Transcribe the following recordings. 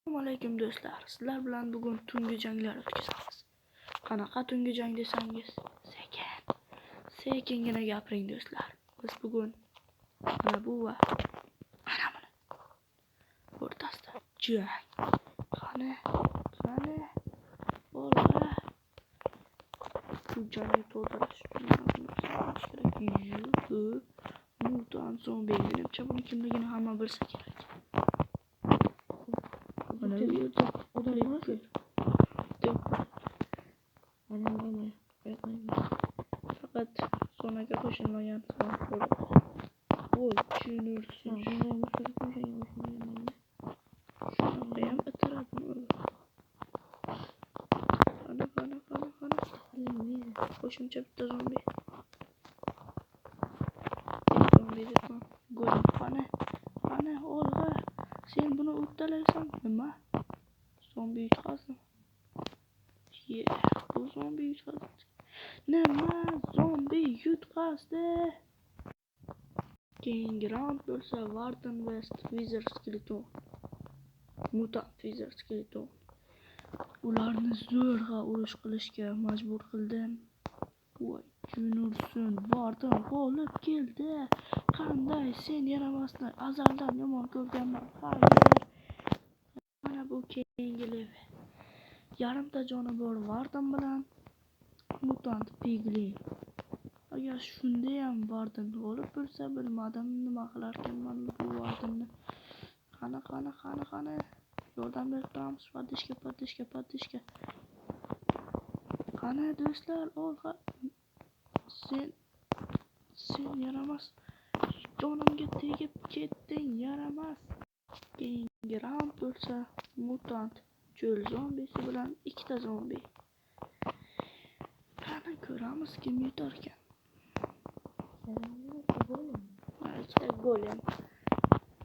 Assalomu alaykum do'stlar. Sizlar bilan bugun tungi janglar o'tkazamiz. Qanaqa tungi jang desangiz, sekingina gapiring do'stlar. Biz bugun mana bu va mana buni o'rtasida jang. Qani bo'lsa bu jangni to'ldirish kerak. Mutant zombi. Menimcha buni kimligini hamma bilsa kerak. Mana bu yerda odamlar faqat sonaga qo'shilmagan voy tushunursiz. Shunaqa ham bitiradi. Qani. Qo'shimcha bitta zombi. Debman. Golem qani Olg'a. Sen buni uddalaysan. Nima? Zombi yutqazdi. Bu zombi yutqazdi. Nima? Zombi yutqazdi. Keyingi raund bo'lsa Warden West Wizard Skeleton. Mutant Wizard Skeleton. Ularni zo'rg'a urush qilishga majbur qildim. Voy, Junursun, Warden g'olib keldi. Qanday sen yaramasdan azaldan yomon ko'rganman. Hayır. Mana bu keyingi level. Yarimta joni bor Warden bilan Mutant Piglin. Agar shunda ham Warden g'olib bo'lsa, bilmadim nima qilar ekanman bu Wardenni. Qani. Yordam berib turamiz. Padishka. Qani do'stlar, Olg'a. Sen yaramas. Jonimga tegib ketding, yaramas. Keyingi raund bo'lsa Mutant cho'l zombisi bilan ikkita zombi. Qani ko'ramiz kim yutar ekan. Ikkita golem.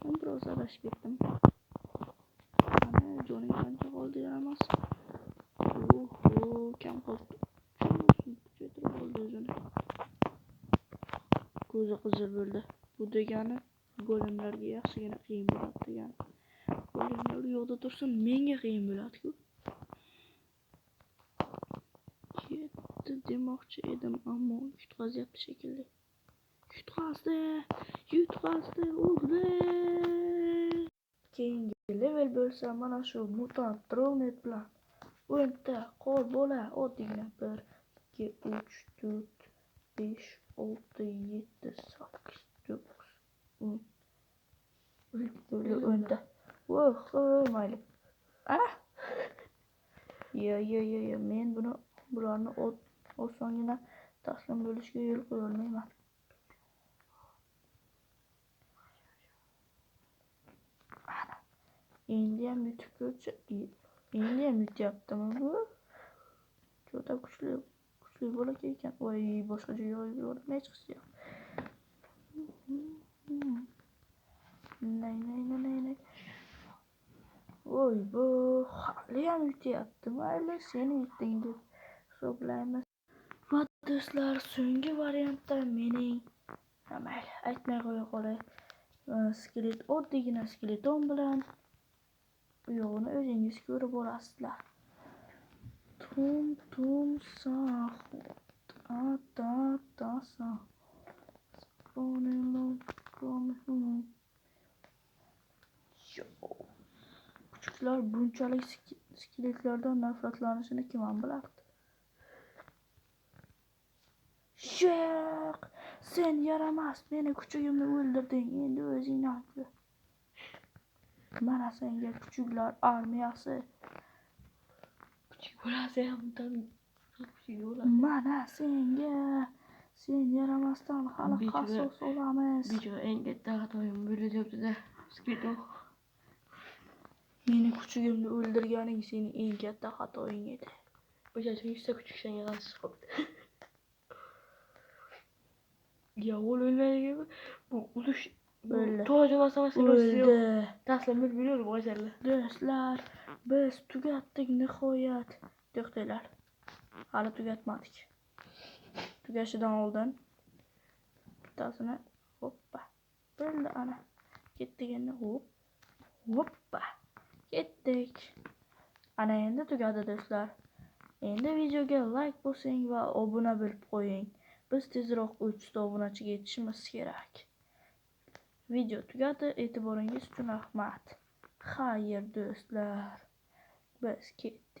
Men biroz adashib ketdim. Qani joning qancha qoldi, yaramas. Kam qoldi. Kuchaytirib oldi o'zini. Ko'zi qizil bo'ldi. Bu degani golemlarga yaxshigina qiyin bo'ladi degani. Golemlar u yoqda tursin, menga qiyin bo'ladi-ku. Ketdi demoqchi edim, ammo yutqazyapti shekilli. Yutqazdi, urdi. Keyingi level bo'lsa mana shu Mutant Drownet bilan o'nta qol bola oddiygina 1 2 3 4 5 6 7 8 9 10 o'nta. Mayli. Men bularni osongina taslim bo'lishga yo'l qo'ya olmayman. Endi ham yutib ko'rchi. Endi ham yutyaptimi bu? Juda kuchli bola ekan. Voy, boshqa joyga yubordim, hech qisi yo'q. Nay. Voy, bu hali ham yutyapti. Mayli, seni yutding deb hisoblaymiz. Va do'stlar, so'nggi variantda mening mayli, aytmay qo'ya qolay. Oddiygina skeleton bilan bu yo'g'ini o'zingiz ko'rib olasizlar. Tum sa. Kuchuklar bunchalik skeletlardan nafratlanishini kim ham bilardi? Yo'q, sen yaramas, meni kuchugimni o'ldirding, endi o'zingdan ko'r. Mana senga kuchuklar armiyasi. Kuchuk bo'lsa ham mana senga. Sen yaramasdan hali qasos olamiz. Bijo eng katta xatoyim bo'lyapti-da. Skeleton. Meni kuchugimni o'ldirganing sening eng katta xatoying edi. O'sha 100 ta kuchuk senga qarshi qoldi. Ya o'lmaydi bu urush. To'g'ri masalasi taslim bo'lib qo'yadilar. Do'stlar, biz tugatdik nihoyat. To'xtanglar. Hali tugatmadik. Tugashidan oldin bittasini hoppa. Bo'ldi ana. Ketdik endi hoppa. Ketdik. Ana endi tugadi do'stlar. Endi videoga like bosing va obuna bo'lib qo'ying. Biz tezroq 300 obunachiga yetishimiz kerak. Video tugadi. E'tiboringiz uchun rahmat. Xayr do'stlar. Biz ketdik.